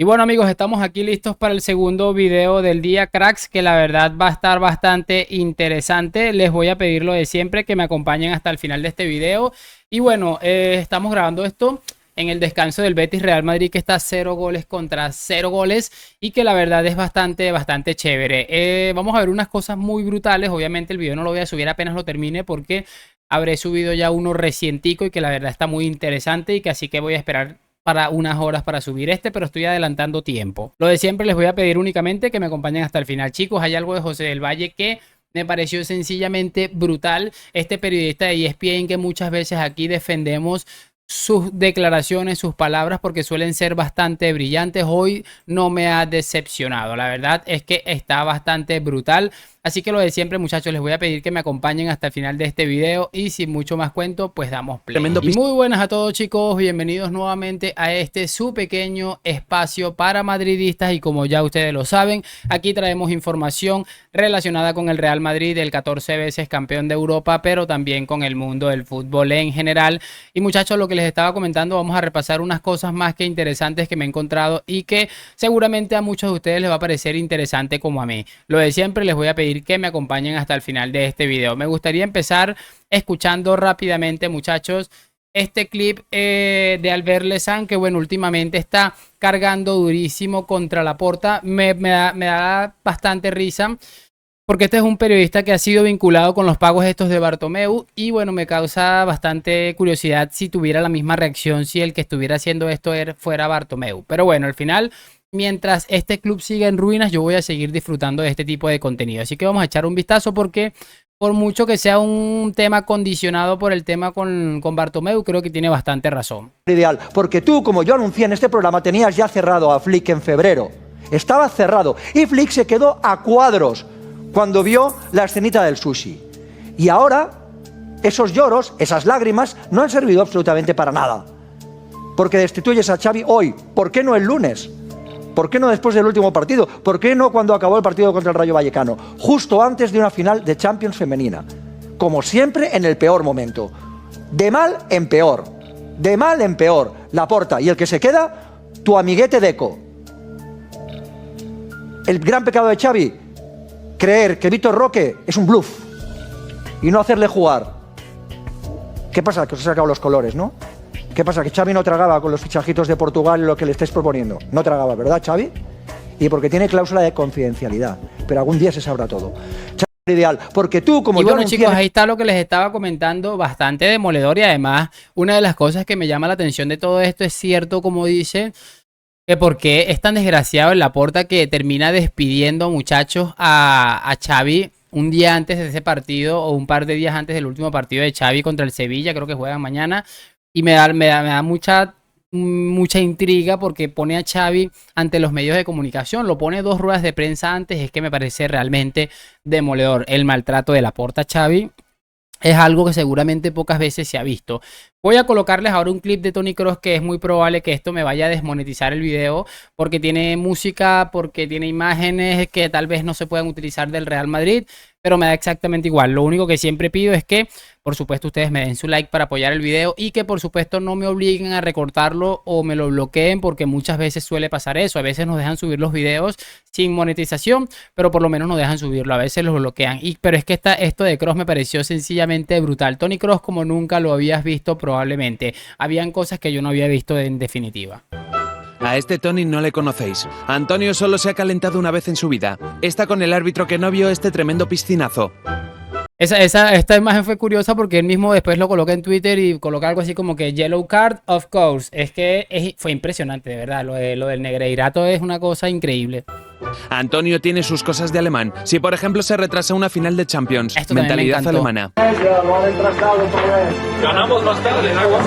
Y bueno amigos, estamos aquí listos para el segundo video del día, cracks, que la verdad va a estar bastante interesante. Les voy a pedir lo de siempre, que me acompañen hasta el final de este video. Y bueno, estamos grabando esto en el descanso del Betis Real Madrid, que está 0 goles contra 0 goles y que la verdad es bastante chévere. Vamos a ver unas cosas muy brutales. Obviamente el video no lo voy a subir apenas lo termine, porque habré subido ya uno recientico y que la verdad está muy interesante, y que así que voy a esperar para unas horas para subir pero estoy adelantando tiempo. Lo de siempre, les voy a pedir únicamente que me acompañen hasta el final. Chicos, hay algo de José del Valle que me pareció sencillamente brutal. Este periodista de ESPN, que muchas veces aquí defendemos sus declaraciones, sus palabras, porque suelen ser bastante brillantes, hoy no me ha decepcionado. La verdad es que está bastante brutal. Así que lo de siempre, muchachos, les voy a pedir que me acompañen hasta el final de este video, y sin mucho más cuento, pues damos play. Y muy buenas a todos, chicos, bienvenidos nuevamente a este su pequeño espacio para madridistas. Y como ya ustedes lo saben, aquí traemos información relacionada con el Real Madrid, el 14 veces campeón de Europa, pero también con el mundo del fútbol en general. Y muchachos, lo que les estaba comentando, vamos a repasar unas cosas más que interesantes que me he encontrado y que seguramente a muchos de ustedes les va a parecer interesante como a mí. Lo de siempre, les voy a pedir que me acompañen hasta el final de este video. Me gustaría empezar escuchando rápidamente, muchachos, este clip de Albert Lezán, que bueno, últimamente está cargando durísimo contra Laporta. Me da bastante risa, porque este es un periodista que ha sido vinculado con los pagos estos de Bartomeu, y bueno, me causa bastante curiosidad si tuviera la misma reacción si el que estuviera haciendo esto fuera Bartomeu. Pero bueno, al final, mientras este club siga en ruinas, yo voy a seguir disfrutando de este tipo de contenido. Así que vamos a echar un vistazo, porque por mucho que sea un tema condicionado por el tema con Bartomeu, creo que tiene bastante razón. Ideal, porque tú, como yo anuncié en este programa, tenías ya cerrado a Flick en febrero. Estaba cerrado y Flick se quedó a cuadros cuando vio la escenita del sushi. Y ahora esos lloros, esas lágrimas, no han servido absolutamente para nada. Porque destituyes a Xavi hoy. ¿Por qué no el lunes? ¿Por qué no después del último partido? ¿Por qué no cuando acabó el partido contra el Rayo Vallecano? Justo antes de una final de Champions femenina. Como siempre, en el peor momento. De mal en peor. De mal en peor. Laporta. Y el que se queda, tu amiguete Deco. El gran pecado de Xavi, creer que Vitor Roque es un bluff y no hacerle jugar. ¿Qué pasa? Que os he sacado los colores, ¿no? ¿Qué pasa? Que Xavi no tragaba con los fichajitos de Portugal lo que le estáis proponiendo. No tragaba, ¿verdad, Xavi? Y porque tiene cláusula de confidencialidad. Pero algún día se sabrá todo. Xavi ideal, porque tú, como y yo... bueno, chicos, ahí está lo que les estaba comentando, bastante demoledor. Y además, una de las cosas que me llama la atención de todo esto es cierto, como dice, que por qué es tan desgraciado el Laporta, que termina despidiendo, muchachos, a Xavi un día antes de ese partido, o un par de días antes del último partido de Xavi contra el Sevilla. Creo que juegan mañana. Y me da mucha intriga, porque pone a Xavi ante los medios de comunicación, lo pone 2 ruedas de prensa antes. Es que me parece realmente demoledor el maltrato de Laporta a Xavi. Es algo que seguramente pocas veces se ha visto. Voy a colocarles ahora un clip de Toni Kroos, que es muy probable que esto me vaya a desmonetizar el video, porque tiene música, porque tiene imágenes que tal vez no se puedan utilizar del Real Madrid, pero me da exactamente igual. Lo único que siempre pido es que, por supuesto, ustedes me den su like para apoyar el video, y que por supuesto no me obliguen a recortarlo o me lo bloqueen, porque muchas veces suele pasar eso. A veces nos dejan subir los videos sin monetización, pero por lo menos nos dejan subirlo. A veces los bloquean. Pero es que esto de Kroos me pareció sencillamente brutal. Toni Kroos como nunca lo habías visto probablemente. Habían cosas que yo no había visto en definitiva. A este Toni no le conocéis. Antonio solo se ha calentado una vez en su vida. Está con el árbitro que no vio este tremendo piscinazo. Esta imagen fue curiosa, porque él mismo después lo coloca en Twitter y coloca algo así como que yellow card, of course. Es que fue impresionante, de verdad. Lo del Negreirato es una cosa increíble. Antonio tiene sus cosas de alemán. Si por ejemplo se retrasa una final de Champions, mentalidad alemana. Ganamos más tarde, agua.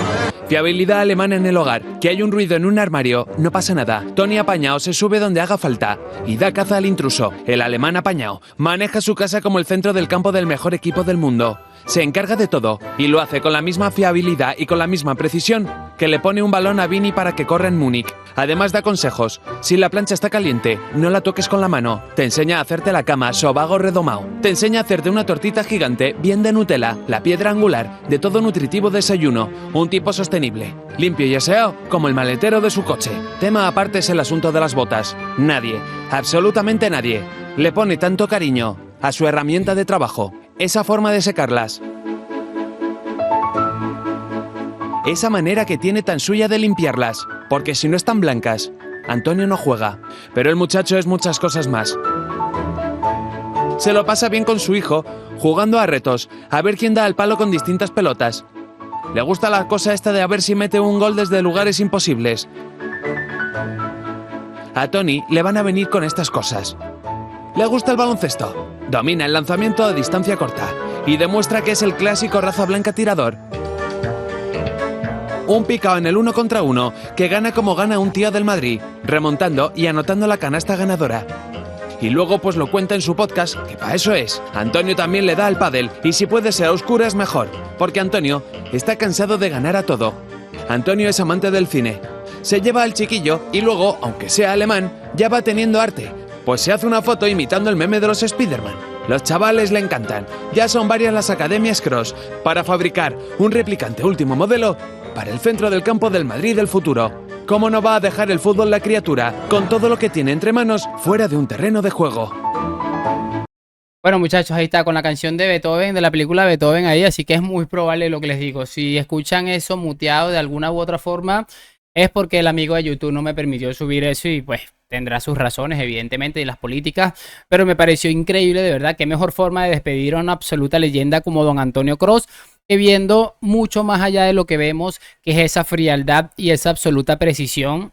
Fiabilidad alemana en el hogar. Que hay un ruido en un armario, no pasa nada. Toni apañao se sube donde haga falta y da caza al intruso. El alemán apañao maneja su casa como el centro del campo del mejor equipo del mundo. Se encarga de todo y lo hace con la misma fiabilidad y con la misma precisión que le pone un balón a Vini para que corra en Múnich. Además da consejos. Si la plancha está caliente, no la toques con la mano. Te enseña a hacerte la cama sobago redomao. Te enseña a hacerte una tortita gigante bien de Nutella, la piedra angular de todo nutritivo desayuno. Un tipo sostenible, limpio y aseado como el maletero de su coche. Tema aparte es el asunto de las botas. Nadie, absolutamente nadie, le pone tanto cariño a su herramienta de trabajo. Esa forma de secarlas. Esa manera que tiene tan suya de limpiarlas, porque si no están blancas, Antonio no juega. Pero el muchacho es muchas cosas más. Se lo pasa bien con su hijo, jugando a retos, a ver quién da al palo con distintas pelotas. Le gusta la cosa esta de a ver si mete un gol desde lugares imposibles. A Tony le van a venir con estas cosas. Le gusta el baloncesto, domina el lanzamiento a distancia corta y demuestra que es el clásico raza blanca tirador. Un picao en el 1 contra 1 que gana como gana un tío del Madrid, remontando y anotando la canasta ganadora. Y luego pues lo cuenta en su podcast, que para eso es. Antonio también le da al pádel y si puede ser a oscuras mejor, porque Antonio está cansado de ganar a todo. Antonio es amante del cine. Se lleva al chiquillo y luego, aunque sea alemán, ya va teniendo arte, pues se hace una foto imitando el meme de los Spiderman. Los chavales le encantan. Ya son varias las academias Cross para fabricar un replicante último modelo para el centro del campo del Madrid del futuro. ¿Cómo no va a dejar el fútbol la criatura con todo lo que tiene entre manos fuera de un terreno de juego? Bueno, muchachos, ahí está con la canción de Beethoven, de la película Beethoven ahí, así que es muy probable lo que les digo. Si escuchan eso muteado de alguna u otra forma, es porque el amigo de YouTube no me permitió subir eso y pues tendrá sus razones, evidentemente, y las políticas, pero me pareció increíble, de verdad, qué mejor forma de despedir a una absoluta leyenda como don Antonio Cross, que viendo mucho más allá de lo que vemos, que es esa frialdad y esa absoluta precisión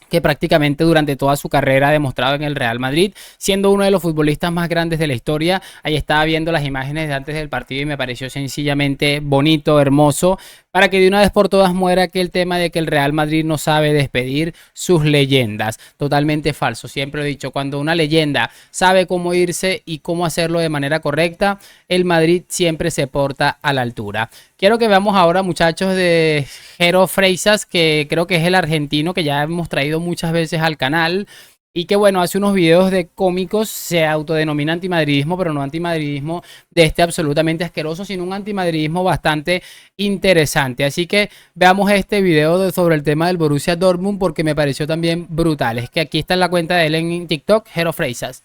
que prácticamente durante toda su carrera ha demostrado en el Real Madrid, siendo uno de los futbolistas más grandes de la historia. Ahí estaba viendo las imágenes de antes del partido y me pareció sencillamente bonito, hermoso, para que de una vez por todas muera aquel tema de que el Real Madrid no sabe despedir sus leyendas. Totalmente falso, siempre he dicho, cuando una leyenda sabe cómo irse y cómo hacerlo de manera correcta, el Madrid siempre se porta a la altura. Quiero que veamos ahora, muchachos, de Jero Freisas, que creo que es el argentino que ya hemos traído muchas veces al canal y que bueno, hace unos videos de cómicos, se autodenomina antimadridismo, pero no antimadridismo de este absolutamente asqueroso, sino un antimadridismo bastante interesante. Así que veamos este video sobre el tema del Borussia Dortmund porque me pareció también brutal. Es que aquí está en la cuenta de él en TikTok, Jero Freisas.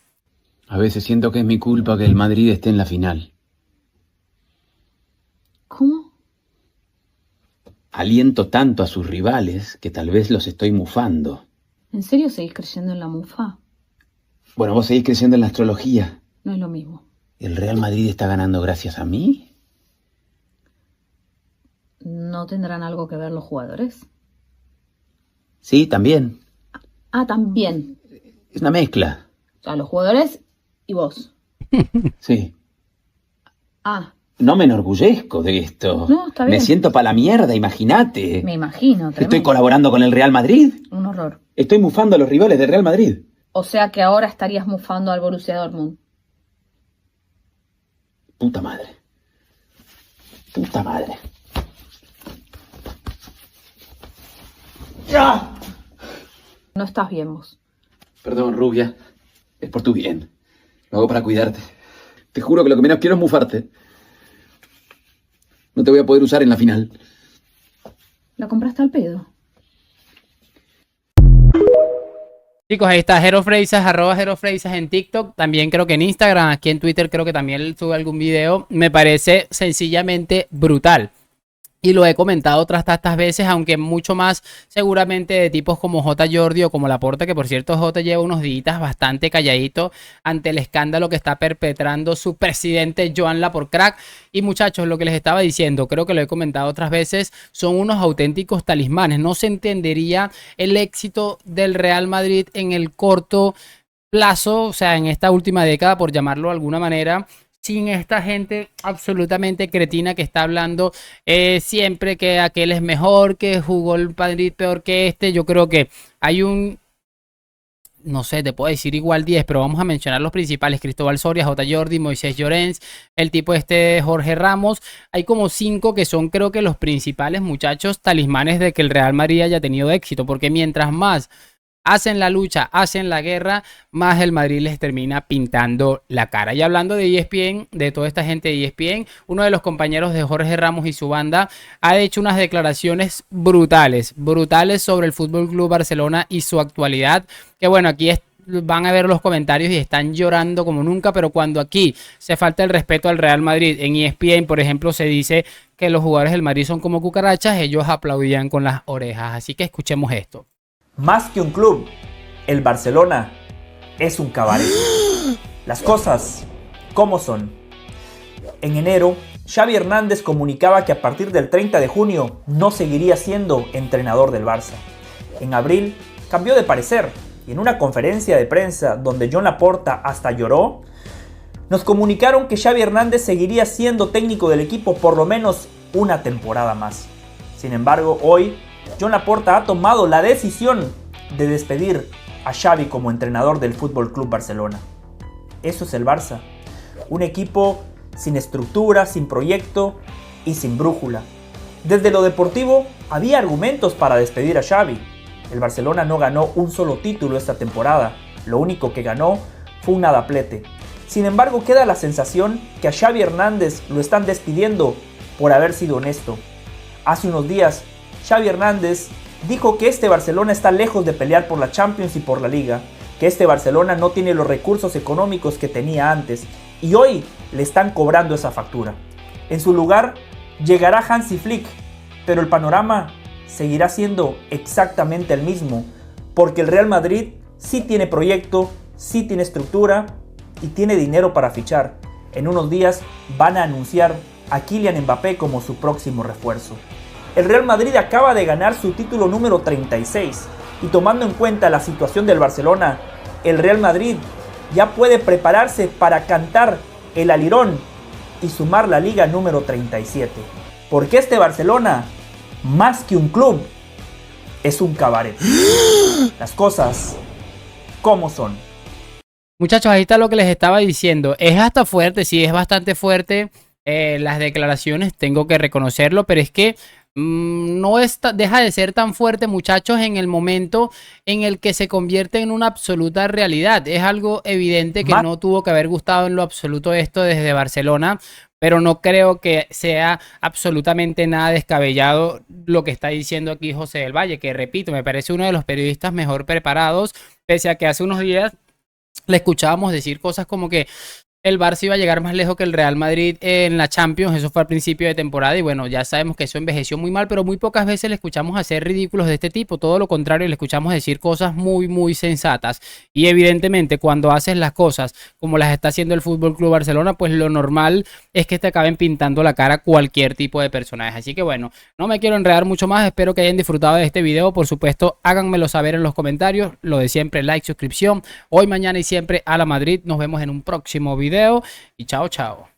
A veces siento que es mi culpa que el Madrid esté en la final. ¿Cómo? Aliento tanto a sus rivales que tal vez los estoy mufando. ¿En serio seguís creyendo en la mufa? Bueno, vos seguís creyendo en la astrología. No es lo mismo. ¿El Real Madrid está ganando gracias a mí? ¿No tendrán algo que ver los jugadores? Sí, también. Ah, también. Es una mezcla. O sea, los jugadores y vos. Sí. Ah, No me enorgullezco de esto. No, está bien. Me siento pa' la mierda, imagínate. me imagino. Estoy Tremendo. colaborando con el Real Madrid. Un horror. Estoy mufando a los rivales del Real Madrid. O sea que ahora estarías mufando al Borussia Dortmund. Puta madre. Puta madre. ¡Ya! No estás bien vos. Perdón, rubia. Es por tu bien. Lo hago para cuidarte. Te juro que lo que menos quiero es mufarte. No te voy a poder usar en la final. ¿La compraste al pedo? Chicos, ahí está Jero Freisas, @ Jero Freisas en TikTok, también creo que en Instagram, aquí en Twitter creo que también él sube algún video. Me parece sencillamente brutal. Y lo he comentado otras tantas veces, aunque mucho más seguramente de tipos como J. Jordi o como Laporta, que por cierto J lleva unos días bastante calladito ante el escándalo que está perpetrando su presidente Joan Laporta. Y muchachos, lo que les estaba diciendo, creo que lo he comentado otras veces, son unos auténticos talismanes. No se entendería el éxito del Real Madrid en el corto plazo, o sea, en esta última década, por llamarlo de alguna manera, sin esta gente absolutamente cretina que está hablando siempre que aquel es mejor, que jugó el Madrid peor que este. Yo creo que hay un no sé, te puedo decir igual 10, pero vamos a mencionar los principales: Cristóbal Soria, J. Jordi, Moisés Llorens, el tipo Jorge Ramos. Hay como 5 que son, creo que, los principales, muchachos, talismanes de que el Real Madrid haya tenido éxito, porque mientras más hacen la lucha, hacen la guerra, más el Madrid les termina pintando la cara. Y hablando de ESPN, de toda esta gente de ESPN, uno de los compañeros de Jorge Ramos y su banda ha hecho unas declaraciones brutales sobre el Fútbol Club Barcelona y su actualidad, que bueno, aquí van a ver los comentarios y están llorando como nunca, pero cuando aquí se falta el respeto al Real Madrid, en ESPN, por ejemplo, se dice que los jugadores del Madrid son como cucarachas, ellos aplaudían con las orejas. Así que escuchemos esto. Más que un club, el Barcelona es un cabaret. Las cosas, ¿cómo son? En enero, Xavi Hernández comunicaba que a partir del 30 de junio no seguiría siendo entrenador del Barça. En abril, cambió de parecer y en una conferencia de prensa donde Joan Laporta hasta lloró, nos comunicaron que Xavi Hernández seguiría siendo técnico del equipo por lo menos una temporada más. Sin embargo, hoy Joan Laporta ha tomado la decisión de despedir a Xavi como entrenador del Fútbol Club Barcelona. Eso es el Barça, un equipo sin estructura, sin proyecto y sin brújula. Desde lo deportivo había argumentos para despedir a Xavi. El Barcelona no ganó un solo título esta temporada, lo único que ganó fue un nadaplete. Sin embargo, queda la sensación que a Xavi Hernández lo están despidiendo por haber sido honesto. Hace unos días, Xavi Hernández dijo que este Barcelona está lejos de pelear por la Champions y por la Liga, que este Barcelona no tiene los recursos económicos que tenía antes y hoy le están cobrando esa factura. En su lugar llegará Hansi Flick, pero el panorama seguirá siendo exactamente el mismo, porque el Real Madrid sí tiene proyecto, sí tiene estructura y tiene dinero para fichar. En unos días van a anunciar a Kylian Mbappé como su próximo refuerzo. El Real Madrid acaba de ganar su título número 36 y tomando en cuenta la situación del Barcelona, el Real Madrid ya puede prepararse para cantar el alirón y sumar la liga número 37. Porque este Barcelona, más que un club, es un cabaret. Las cosas, ¿cómo son? Muchachos, ahí está lo que les estaba diciendo. Es hasta fuerte, sí, es bastante fuerte las declaraciones, tengo que reconocerlo, pero es que no deja de ser tan fuerte, muchachos, en el momento en el que se convierte en una absoluta realidad. Es algo evidente que no tuvo que haber gustado en lo absoluto esto desde Barcelona, pero no creo que sea absolutamente nada descabellado lo que está diciendo aquí José del Valle, que repito, me parece uno de los periodistas mejor preparados, pese a que hace unos días le escuchábamos decir cosas como que el Barça iba a llegar más lejos que el Real Madrid en la Champions. Eso fue al principio de temporada y bueno, ya sabemos que eso envejeció muy mal, pero muy pocas veces le escuchamos hacer ridículos de este tipo. Todo lo contrario, le escuchamos decir cosas muy sensatas. Y evidentemente cuando haces las cosas como las está haciendo el Fútbol Club Barcelona, pues lo normal es que te acaben pintando la cara cualquier tipo de personaje. Así que bueno, no me quiero enredar mucho más. Espero que hayan disfrutado de este video. Por supuesto, háganmelo saber en los comentarios. Lo de siempre, like, suscripción. Hoy, mañana y siempre a la Madrid. Nos vemos en un próximo video. Y chao, chao.